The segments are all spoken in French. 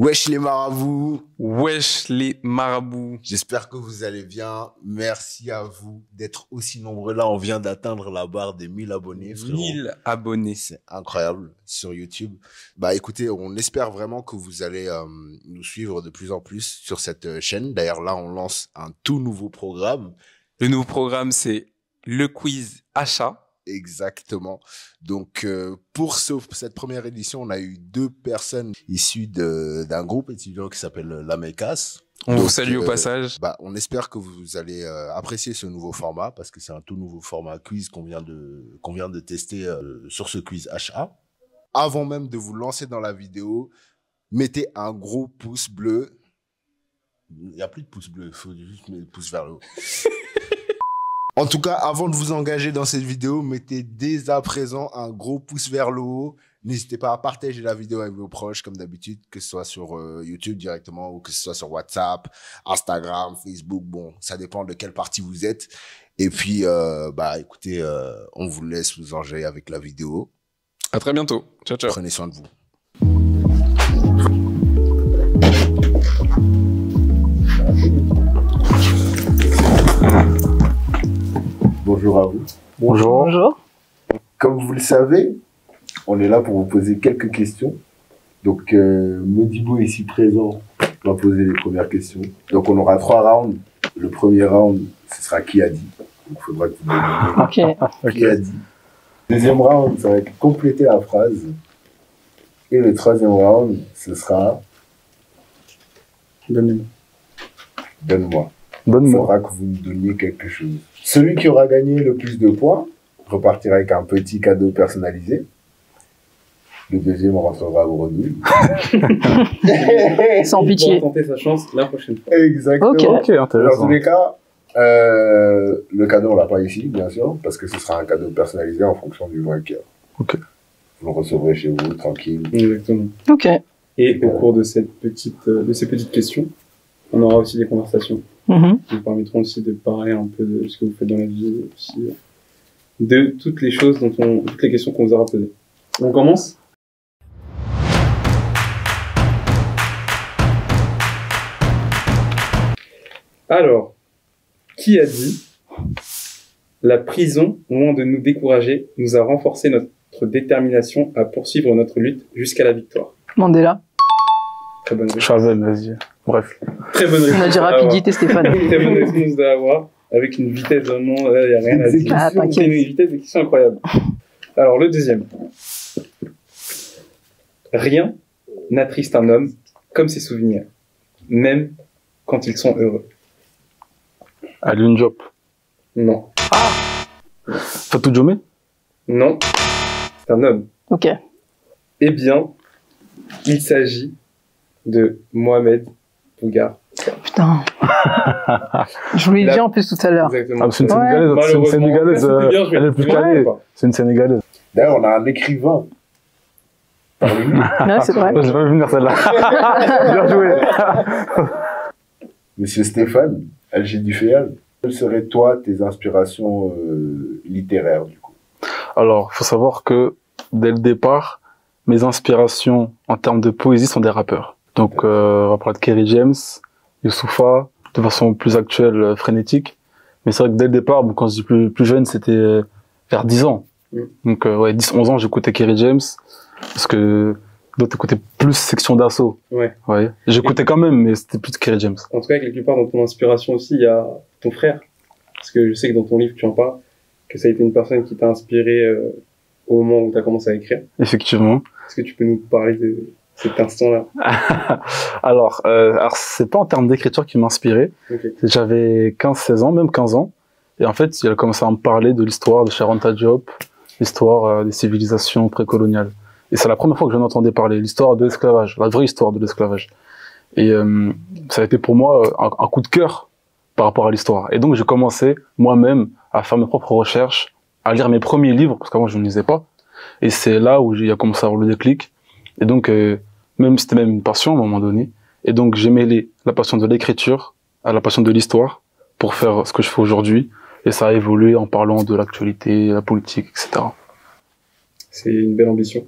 Wesh les marabouts. Wesh les marabouts. J'espère que vous allez bien. Merci à vous d'être aussi nombreux là. On vient d'atteindre la barre des 1000 abonnés, frérot. 1000 abonnés. C'est incroyable sur YouTube. Bah écoutez, on espère vraiment que vous allez nous suivre de plus en plus sur cette chaîne. D'ailleurs là, on lance un tout nouveau programme. Le nouveau programme, c'est le quiz achat. Exactement. Donc, pour cette première édition, on a eu 2 personnes issues d'un groupe étudiant qui s'appelle l'AMECAS. On vous salue au passage. On espère que vous allez apprécier ce nouveau format parce que c'est un tout nouveau format quiz qu'on vient de tester sur ce quiz HA. Avant même de vous lancer dans la vidéo, mettez un gros pouce bleu. Il n'y a plus de pouce bleu, il faut juste mettre le pouce vers le haut. En tout cas, avant de vous engager dans cette vidéo, mettez dès à présent un gros pouce vers le haut. N'hésitez pas à partager la vidéo avec vos proches, comme d'habitude, que ce soit sur YouTube directement ou que ce soit sur WhatsApp, Instagram, Facebook. Bon, ça dépend de quelle partie vous êtes. Et puis, écoutez, on vous laisse vous engager avec la vidéo. À très bientôt. Ciao, ciao. Prenez soin de vous. Bonjour à vous. Bonjour. Bonjour. Comme vous le savez, on est là pour vous poser quelques questions. Donc, Modibo ici présent va poser les premières questions. Donc, on aura 3 rounds. Le premier round, ce sera qui a dit. Donc, il faudra que vous donniez qui a dit. Deuxième round, ça va être compléter la phrase. Et le troisième round, ce sera donne-moi. Il faudra que vous nous donniez quelque chose. Celui qui aura gagné le plus de points repartira avec un petit cadeau personnalisé. Le deuxième rentrera au redouille. Sans pitié. Il pourra tenter sa chance la prochaine fois. Exactement. Ok, Dans tous les cas, le cadeau, on l'a pas ici, bien sûr, parce que ce sera un cadeau personnalisé en fonction du vainqueur. Ok. Vous le recevrez chez vous, tranquille. Exactement. Ok. Et au cours de ces petites questions, on aura aussi des conversations qui nous permettront aussi de parler un peu de ce que vous faites dans la vie, aussi de toutes les choses toutes les questions qu'on vous aura posées. On commence? Alors, qui a dit « La prison, loin de nous décourager, nous a renforcé notre détermination à poursuivre notre lutte jusqu'à la victoire ». Mandela. Très bonne réponse. Chavel, vas-y. Bref. Très bonne réponse. On a dit rapidité, Stéphane. Très bonne réponse à avoir, avec une vitesse vraiment, il n'y a rien à dire. Ah, C'est une t'inquiète. vitesse d'exécution incroyable. Alors, le deuxième. Rien n'attriste un homme comme ses souvenirs, même quand ils sont heureux. Alioune Diop. Non. Fatou Diomé. Non. C'est un homme. Ok. Eh bien, il s'agit de Mohamed Bougar. Putain. Je vous l'ai dit en plus tout à l'heure. Exactement. Ah, c'est une Ouais. Sénégalaise. C'est une Sénégalaise. C'était bien joué. Elle est le plus Ouais, calée. quoi. C'est une Sénégalaise. D'ailleurs, on a un écrivain. Parmi nous. Ouais, c'est vrai. Oh, j'ai pas vu venir celle-là. Bien joué. Monsieur Stéphane, Alger Duféal, quelles seraient, toi, tes inspirations littéraires, du coup? Alors, faut savoir que, dès le départ, mes inspirations en termes de poésie sont des rappeurs. Donc, on va parler de Kerry James, Youssoupha, de façon plus actuelle, frénétique. Mais c'est vrai que dès le départ, bon, quand je dis plus jeune, c'était vers 10 ans. Donc, 10-11 ans, j'écoutais Kerry James, parce que d'autres écoutaient plus Section d'Assaut. Ouais. J'écoutais quand même, mais c'était plus Kerry James. En tout cas, quelque part, dans ton inspiration aussi, il y a ton frère. Parce que je sais que dans ton livre, tu en parles, que ça a été une personne qui t'a inspiré au moment où tu as commencé à écrire. Effectivement. Est-ce que tu peux nous parler de cet instant-là? Alors c'est pas en termes d'écriture qui m'inspirait. Okay. J'avais 15-16 ans, même 15 ans. Et en fait, il a commencé à me parler de l'histoire de Cheikh Anta Diop, l'histoire des civilisations précoloniales. Et c'est la première fois que j'en entendais parler, l'histoire de l'esclavage, la vraie histoire de l'esclavage. Et ça a été pour moi un coup de cœur par rapport à l'histoire. Et donc, j'ai commencé moi-même à faire mes propres recherches, à lire mes premiers livres, parce qu'avant, je ne lisais pas. Et c'est là où il a commencé à avoir le déclic. Et donc, c'était même une passion à un moment donné. Et donc, j'ai mêlé la passion de l'écriture à la passion de l'histoire pour faire ce que je fais aujourd'hui. Et ça a évolué en parlant de l'actualité, la politique, etc. C'est une belle ambition.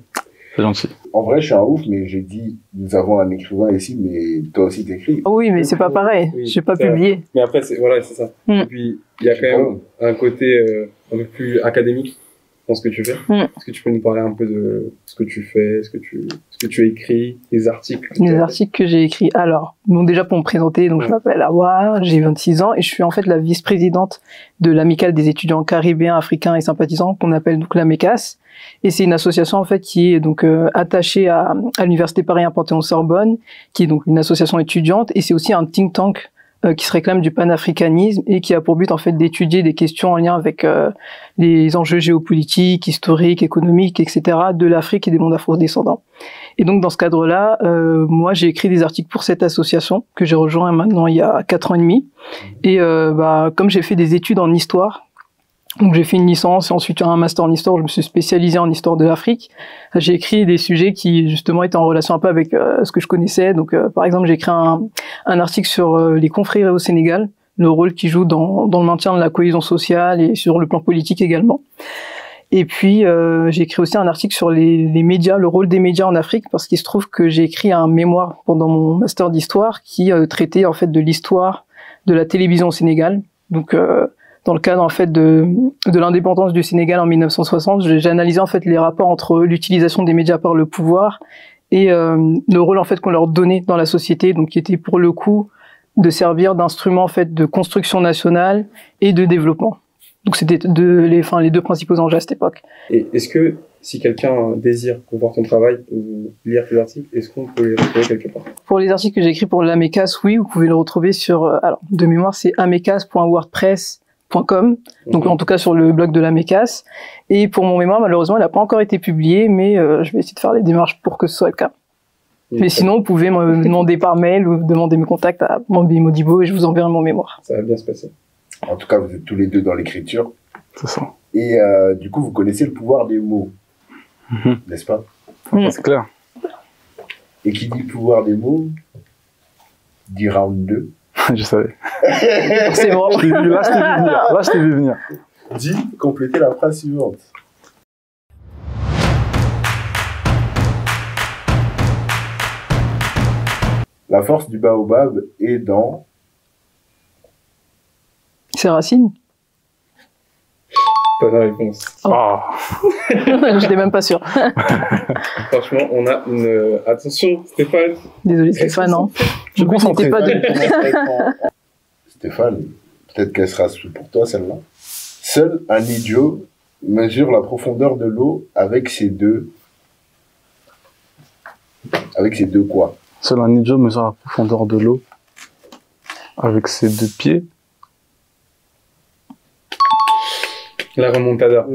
C'est gentil. En vrai, je suis un ouf, mais j'ai dit, nous avons un écrivain ici, mais toi aussi t'écris. Oui, mais c'est pas pareil. Oui, J'ai pas ça- publié. Mais après, voilà, c'est ça. Et puis, il y a quand même un côté un peu plus académique dans ce que tu fais. Est-ce que tu peux nous parler un peu de ce que tu fais, ce que tu écris, les articles Les articles que j'ai écrits. Alors, bon, déjà pour me présenter, donc je m'appelle Awa, j'ai 26 ans et je suis en fait la vice-présidente de l'amicale des étudiants caribéens, africains et sympathisants qu'on appelle donc l'AMECAS. Et c'est une association en fait qui est donc attachée à l'université Paris 1 Panthéon-Sorbonne, qui est donc une association étudiante, et c'est aussi un think tank qui se réclame du panafricanisme et qui a pour but en fait d'étudier des questions en lien avec les enjeux géopolitiques, historiques, économiques, etc. de l'Afrique et des mondes afro-descendants. Et donc dans ce cadre-là, moi j'ai écrit des articles pour cette association que j'ai rejoint maintenant il y a 4 ans et demi. Et comme j'ai fait des études en histoire, donc j'ai fait une licence et ensuite un master en histoire, je me suis spécialisé en histoire de l'Afrique. J'ai écrit des sujets qui justement étaient en relation un peu avec ce que je connaissais. Donc par exemple j'ai écrit un article sur les confrères au Sénégal, le rôle qu'ils jouent dans le maintien de la cohésion sociale et sur le plan politique également. Et puis j'ai écrit aussi un article sur les médias, le rôle des médias en Afrique, parce qu'il se trouve que j'ai écrit un mémoire pendant mon master d'histoire qui traitait en fait de l'histoire de la télévision au Sénégal. Donc dans le cadre en fait de l'indépendance du Sénégal en 1960, j'ai analysé en fait les rapports entre l'utilisation des médias par le pouvoir et le rôle en fait qu'on leur donnait dans la société, donc qui était pour le coup de servir d'instrument en fait de construction nationale et de développement. Donc c'était les deux principaux enjeux à cette époque. Et est-ce que si quelqu'un désire voir ton travail ou lire tes articles, est-ce qu'on peut les retrouver quelque part? Pour les articles que j'ai écrits pour l'AMECAS, oui, vous pouvez le retrouver sur alors de mémoire c'est amecas.wordpress.com, donc en tout cas sur le blog de l'AMECAS. Et pour mon mémoire, malheureusement, il n'a pas encore été publié, mais je vais essayer de faire les démarches pour que ce soit le cas. Mais sinon, vous pouvez me demander par mail ou demander mes contacts à Mambi Modibo et je vous enverrai mon mémoire. Ça va bien se passer. En tout cas, vous êtes tous les deux dans l'écriture. C'est ça. Et du coup, vous connaissez le pouvoir des mots, n'est-ce pas? C'est clair. Et qui dit pouvoir des mots, dit round 2. Je savais. C'est bon. Là, je t'ai vu venir. Dit, complétez la phrase suivante. La force du baobab est dans... C'est Racine? Pas de réponse. Oh. J'étais même pas sûr. Franchement, on a une... Attention, Stéphane. Désolé Stéphane, non. Je me concentrais. Pas de... Stéphane, peut-être qu'elle sera pour toi celle-là. Seul un idiot mesure la profondeur de l'eau avec ses deux... Avec ses deux quoi? Seul un idiot mesure la profondeur de l'eau avec ses 2 pieds. La remontada.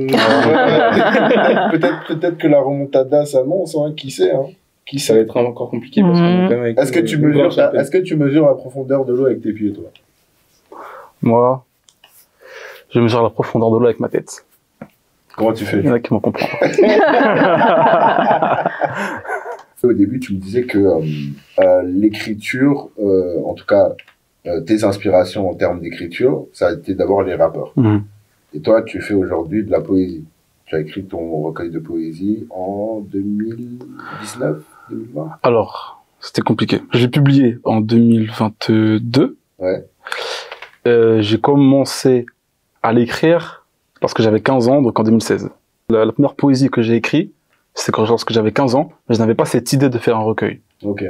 Peut-être que la remontada s'annonce, hein, qui sait, hein. Qui Ça va sait. être encore compliqué parce qu'on est quand même avec... Est-ce que tu mesures la profondeur de l'eau avec tes pieds, toi? Moi, je mesure la profondeur de l'eau avec ma tête. Comment tu fais? Il y en a qui m'en comprennent. Au début, tu me disais que l'écriture, en tout cas, tes inspirations en termes d'écriture, ça a été d'abord les rappeurs. Et toi, tu fais aujourd'hui de la poésie. Tu as écrit ton recueil de poésie en 2019, 2020? Alors, c'était compliqué. J'ai publié en 2022. Ouais. J'ai commencé à l'écrire parce que j'avais 15 ans, donc en 2016. La première poésie que j'ai écrite, c'était lorsque j'avais 15 ans, mais je n'avais pas cette idée de faire un recueil. Ok.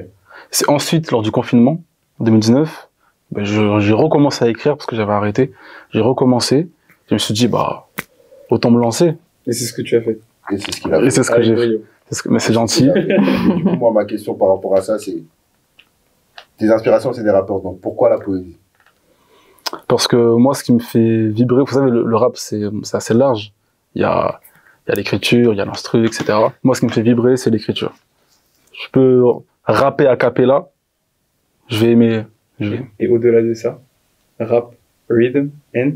C'est ensuite, lors du confinement, en 2019, j'ai recommencé à écrire parce que j'avais arrêté. J'ai recommencé. Je me suis dit, autant me lancer. Et c'est ce que tu as fait. Et c'est ce qu'il a fait. Et c'est ce que j'ai fait. Mais c'est gentil. Et du coup, moi, ma question par rapport à ça, c'est... Tes inspirations, c'est des rappeurs. Donc, pourquoi la poésie? Parce que moi, ce qui me fait vibrer, vous savez, le rap, c'est assez large. Il y a l'écriture, il y a l'instru, etc. Moi, ce qui me fait vibrer, c'est l'écriture. Je peux rapper a cappella, je vais aimer. Et au-delà de ça, rap, rhythm and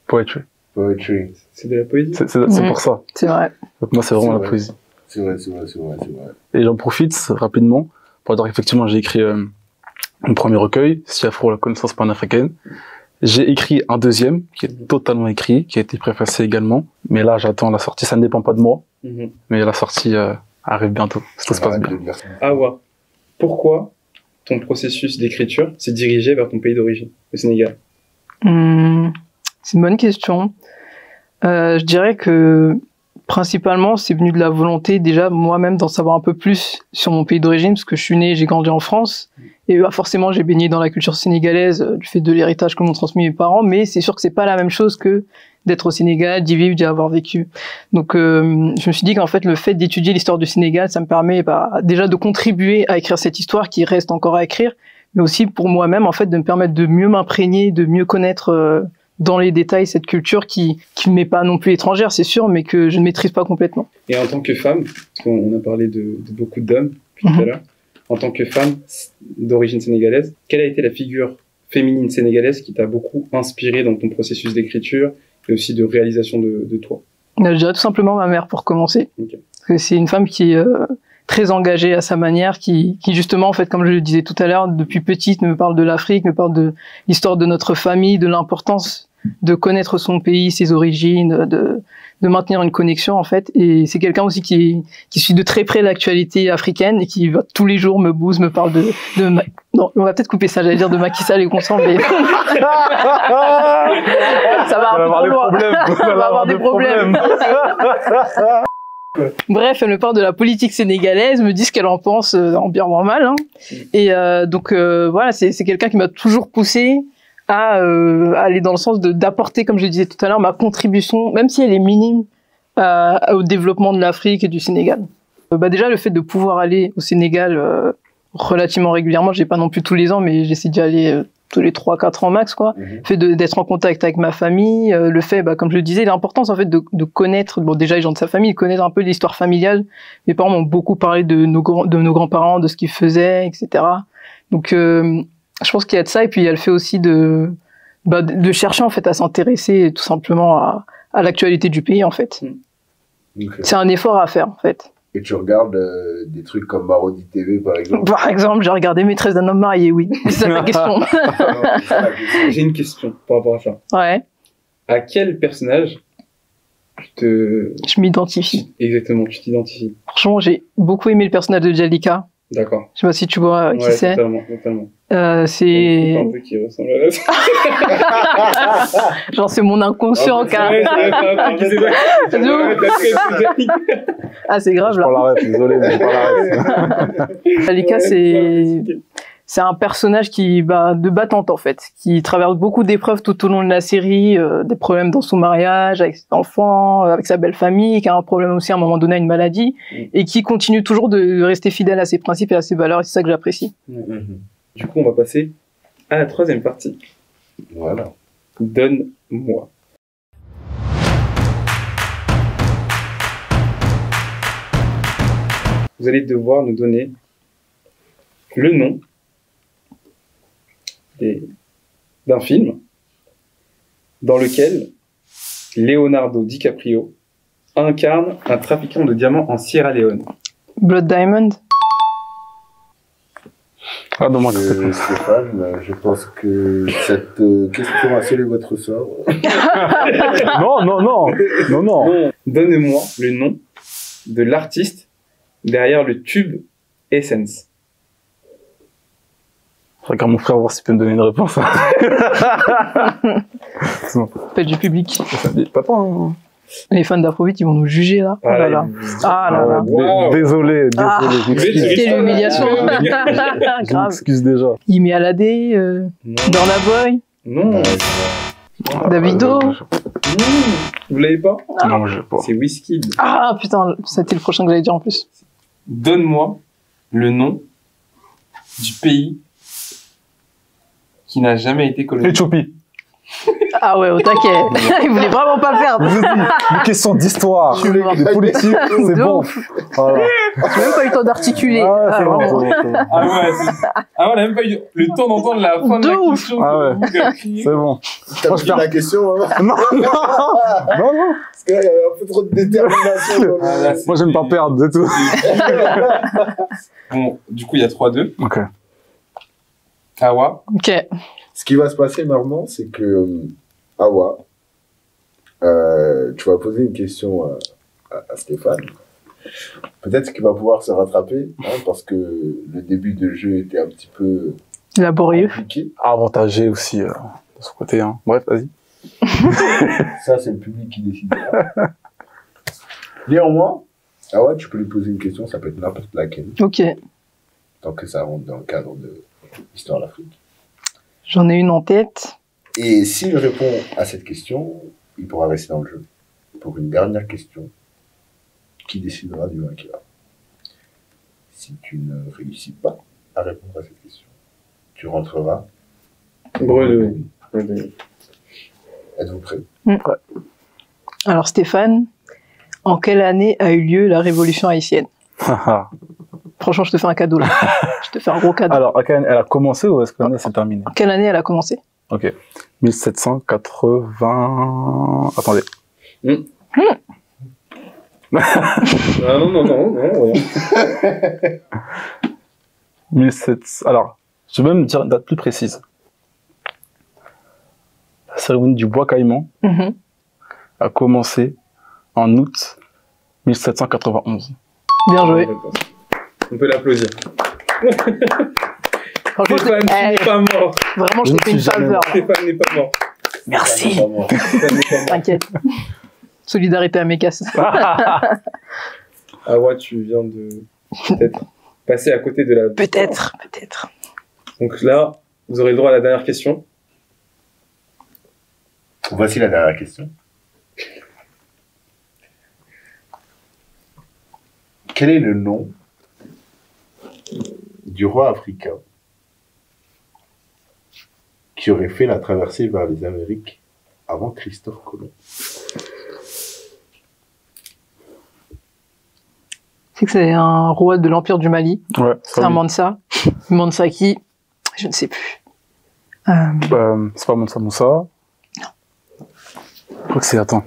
Poetry. Poetry. C'est de la poésie. C'est pour ça. C'est vrai. Donc moi, c'est vraiment la poésie. C'est vrai. Et j'en profite rapidement pour dire qu'effectivement, j'ai écrit mon premier recueil, Si Afro, la connaissance panafricaine. J'ai écrit un deuxième, qui est totalement écrit, qui a été préfacé également. Mais là, j'attends la sortie. Ça ne dépend pas de moi. Mais la sortie arrive bientôt, si tout se passe bien. Awa, pourquoi ton processus d'écriture s'est dirigé vers ton pays d'origine, le Sénégal? C'est une bonne question. Je dirais que principalement, c'est venu de la volonté déjà moi-même d'en savoir un peu plus sur mon pays d'origine, parce que je suis né, j'ai grandi en France, et forcément j'ai baigné dans la culture sénégalaise du fait de l'héritage que m'ont transmis mes parents, mais c'est sûr que c'est pas la même chose que d'être au Sénégal, d'y vivre, d'y avoir vécu. Donc je me suis dit qu'en fait le fait d'étudier l'histoire du Sénégal, ça me permet déjà de contribuer à écrire cette histoire qui reste encore à écrire, mais aussi pour moi-même en fait de me permettre de mieux m'imprégner, de mieux connaître dans les détails cette culture qui ne m'est pas non plus étrangère, c'est sûr, mais que je ne maîtrise pas complètement. Et en tant que femme, parce qu'on a parlé de beaucoup d'hommes tout à l'heure, en tant que femme d'origine sénégalaise, quelle a été la figure féminine sénégalaise qui t'a beaucoup inspiré dans ton processus d'écriture et aussi de réalisation de toi? Je dirais tout simplement ma mère pour commencer. Okay. Parce que c'est une femme qui est très engagée à sa manière, qui justement, en fait, comme je le disais tout à l'heure, depuis petite me parle de l'Afrique, me parle de l'histoire de notre famille, de l'importance de connaître son pays, ses origines, de maintenir une connexion en fait. Et c'est quelqu'un aussi qui suit de très près l'actualité africaine et qui tous les jours me bouse, me parle non, on va peut-être couper ça, j'allais dire de Macky Sall et Constant, mais ça va un peu trop loin. On va avoir des problèmes. Bref, elle me parle de la politique sénégalaise, me dit ce qu'elle en pense en bien ou en mal. Hein. Et donc voilà, c'est quelqu'un qui m'a toujours poussé à aller dans le sens d'apporter, comme je disais tout à l'heure, ma contribution, même si elle est minime, au développement de l'Afrique et du Sénégal. Déjà, le fait de pouvoir aller au Sénégal relativement régulièrement, j'ai pas non plus tous les ans, mais j'essaie d'y aller tous les 3-4 ans max, quoi. Le fait d'être en contact avec ma famille, le fait, comme je le disais, l'importance en fait de connaître, déjà les gens de sa famille, de connaître un peu l'histoire familiale. Mes parents m'ont beaucoup parlé de nos grands-parents, de ce qu'ils faisaient, etc. Donc je pense qu'il y a de ça, et puis il y a le fait aussi de chercher en fait à s'intéresser tout simplement à l'actualité du pays en fait. Okay. C'est un effort à faire en fait. Et tu regardes des trucs comme Marodi TV par exemple? Par exemple, j'ai regardé Maîtresse d'un homme marié, oui. C'est ça la question. J'ai une question par rapport à ça. Ouais. À quel personnage je m'identifie. Exactement, tu t'identifies. Franchement, j'ai beaucoup aimé le personnage de Jalika. D'accord. Je sais pas si tu vois qui c'est. Totalement. C'est un peu qui ressemble à la... Genre c'est mon inconscient car. Ah c'est grave là. Je prends la ref, désolé mais je prends la ref. Jalika c'est un personnage de battante en fait, qui traverse beaucoup d'épreuves tout au long de la série, des problèmes dans son mariage, avec ses enfants, avec sa belle famille, qui a un problème aussi à un moment donné, une maladie, et qui continue toujours de rester fidèle à ses principes et à ses valeurs, et c'est ça que j'apprécie. Du coup, on va passer à la troisième partie. Voilà. Donne-moi. Vous allez devoir nous donner le nom d'un film dans lequel Leonardo DiCaprio incarne un trafiquant de diamants en Sierra Leone. Blood Diamond. Ah non, moi Stéphane, je pense que cette question a scellé votre sort. Non. Donne-moi le nom de l'artiste derrière le tube Essence. Regarde mon frère voir s'il peut me donner une réponse. Pas du public. Papa. Hein. Les fans d'Afrobeat, ils vont nous juger là. Ah là là. Ah là là. Wow. Désolé. C'était l'humiliation. Je m'excuse déjà. Il met Aladé, Burna Boy. Non. Davido. Vous l'avez pas? Non, je sais pas. C'est Wizkid. Ah putain, c'était le prochain que j'allais dire en plus. Donne-moi le nom du pays qui n'a jamais été colonisé. Éthiopie. Ah ouais, au taquet. Il voulait vraiment pas perdre. Une question d'histoire, de politique, c'est bon. Voilà. J'ai même pas eu le temps d'articuler. Ah, Ah ouais, on a même pas eu le temps d'entendre la fin de la question. Ah ouais, c'est bon. T'as pris la question, hein? Non. Parce que là, il y avait un peu trop de détermination. Moi, j'aime pas perdre, c'est tout. Bon, du coup, il y a 3-2. Ok. Awa. Ok. Ce qui va se passer maintenant, c'est que Awa, tu vas poser une question à Stéphane. Peut-être qu'il va pouvoir se rattraper, hein, parce que le début de jeu était un petit peu laborieux. compliqué. Avantagé aussi de ce côté. Hein. Bref, vas-y. Ça, c'est le public qui décide. Néanmoins, ah ouais, tu peux lui poser une question, ça peut être n'importe laquelle. Ok. Tant que ça rentre dans le cadre de l'histoire de l'Afrique. J'en ai une en tête. Et s'il répond à cette question, il pourra rester dans le jeu. Pour une dernière question, qui décidera du vainqueur. Si tu ne réussis pas à répondre à cette question, tu rentreras. Bredouille. Êtes-vous prêts? Ouais. Alors Stéphane, en quelle année a eu lieu la révolution haïtienne? Franchement, je te fais un cadeau là. Je te fais un gros cadeau. Alors, à quelle année elle a commencé ou est-ce que l'année s'est terminée? En quelle année elle a commencé? Ok. 1780... Attendez. Ah non. 1700... Alors, je vais même dire une date plus précise. La cérémonie du bois caïman a commencé en août 1791. Bien joué. On peut l'applaudir. Franchement, Stéphane, tu n'es pas mort. Vraiment, je te fais une faveur. Stéphane n'est pas mort. Merci. Stéphane n'est pas mort. T'inquiète. Solidarité à mes casses. Ah ouais, tu viens de peut-être passer à côté de la... Peut-être. Donc là, vous aurez le droit à la dernière question. Voici la dernière question. Quel est le nom du roi africain qui aurait fait la traversée vers les Amériques avant Christophe Colomb? C'est que c'est un roi de l'Empire du Mali. Ouais, C'est un Mansa. Mansa qui, je ne sais plus. c'est pas Mansa Moussa. Non. Je crois que c'est... Attends.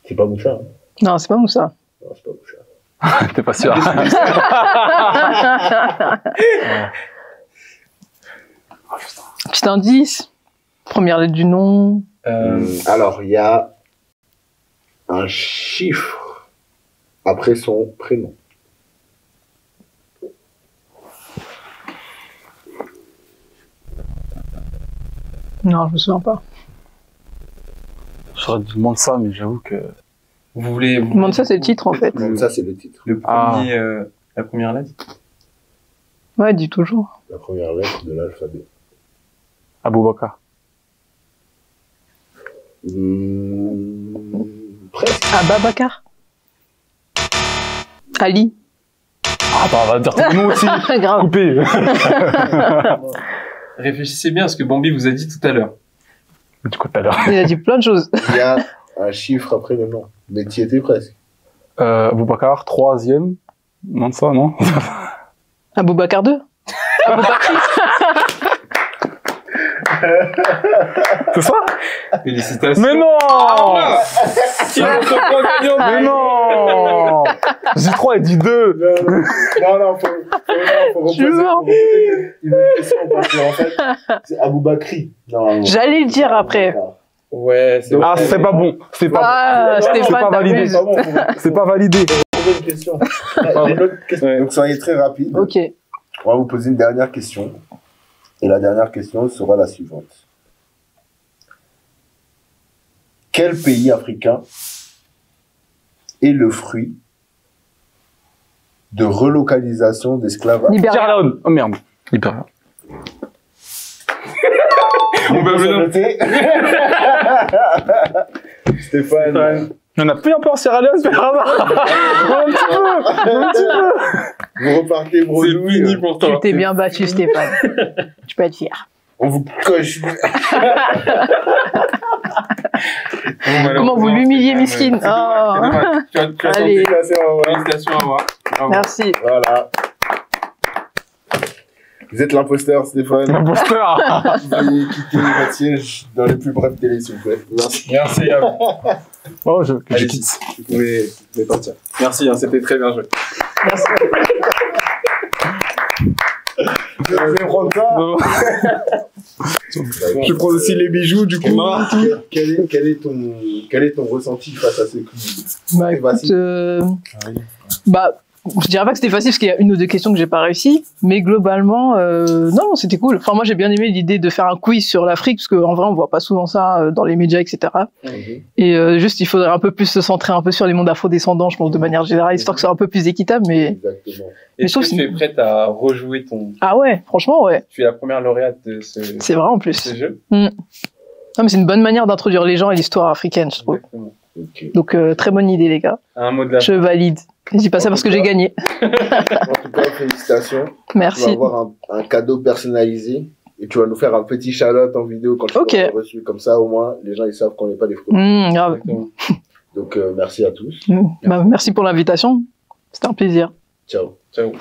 C'est pas Moussa. Hein? Non, c'est pas Moussa. Non, c'est pas Moussa. T'es pas sûr. Petit indice. Première lettre du nom. Alors, il y a un chiffre après son prénom. Non, je me souviens pas. J'aurais dû demander ça, mais j'avoue que... Vous voulez... Mansa, c'est le titre, en fait. Ça, c'est le titre. Le premier, la première lettre. Ouais, dis toujours. La première lettre de l'alphabet. Aboubakar. Presque. Ababakar. Ali. Ah bah, on va dire ton nom aussi. Grave. Coupé. Réfléchissez bien à ce que Bambi vous a dit tout à l'heure. Du coup, tout à l'heure. Il a dit plein de choses. Il y a un chiffre après le nom. Mais tu y étais presque. Aboubakar, 3e. Non, ça, non? Aboubacar 2. Aboubakri. C'est ça? Félicitations. Mais non! Qui est notre point gagnant? Mais non! J'ai 3 et dit 2. Non, faut reposer une autre question parce qu'en fait, c'est Aboubakri. normalement. J'allais le dire après. Ouais, c'est Ah, c'est pas bon. C'est pas, Ah, c'est Stéphane, pas validé. t'abuses. C'est pas bon, C'est pas validé. poser une question. J'ai une autre question. Ouais. Donc, soyez très rapide. Ok. On va vous poser une dernière question. Et la dernière question sera la suivante. Quel pays africain est le fruit de relocalisation d'esclaves? Libéria. Sierra Leone. Oh merde. Libéria. On va Vous le notez Stéphane. Il y en a plus un peu en Sierra Leone, c'est pas grave. Un petit peu. Vous repartez C'est bredouille. fini pour toi. Tu t'es bien battu, Stéphane. Tu peux être fier. On vous coche. Comment vous l'humiliez, Miskine. C'est dommage. Tu as Allez. Félicitations à moi. Bravo. Merci. Voilà. Vous êtes l'imposteur, Stéphane. Imposteur. Vous allez quitter votre siège dans les plus brefs délais, s'il vous plaît. Merci. Merci à vous. Oh, je Allez, quitte. vous pouvez partir. Merci, hein, c'était très bien joué. Merci. Je vais prendre ça. Non. Je prends aussi les bijoux, du coup. Quel est ton ressenti face à ce quiz? Bah, écoute, bah, je dirais pas que c'était facile parce qu'il y a une ou deux questions que j'ai pas réussi, mais globalement, non, c'était cool. Enfin, moi, j'ai bien aimé l'idée de faire un quiz sur l'Afrique parce qu'en vrai, on voit pas souvent ça dans les médias, etc. Et juste, il faudrait un peu plus se centrer un peu sur les mondes afro-descendants, je pense, de manière générale, histoire que ce soit un peu plus équitable, mais. Exactement. Est-ce que tu es prête à rejouer ton... Ah ouais, franchement, ouais. Tu es la première lauréate de ce... C'est vrai, en plus. Ce jeu. Non, mais c'est une bonne manière d'introduire les gens à l'histoire africaine, je trouve. Exactement. Okay. Donc, très bonne idée, les gars. Un mot de la Je valide. Je dis pas ça parce que j'ai gagné. En tout cas, félicitations. Merci. Tu vas avoir un cadeau personnalisé et tu vas nous faire un petit shout-out en vidéo quand tu l'auras reçu. Comme ça, au moins, les gens ils savent qu'on n'est pas des fraudeurs. Grave. Donc, merci à tous. Bah, merci pour l'invitation. C'était un plaisir. Ciao. Ciao.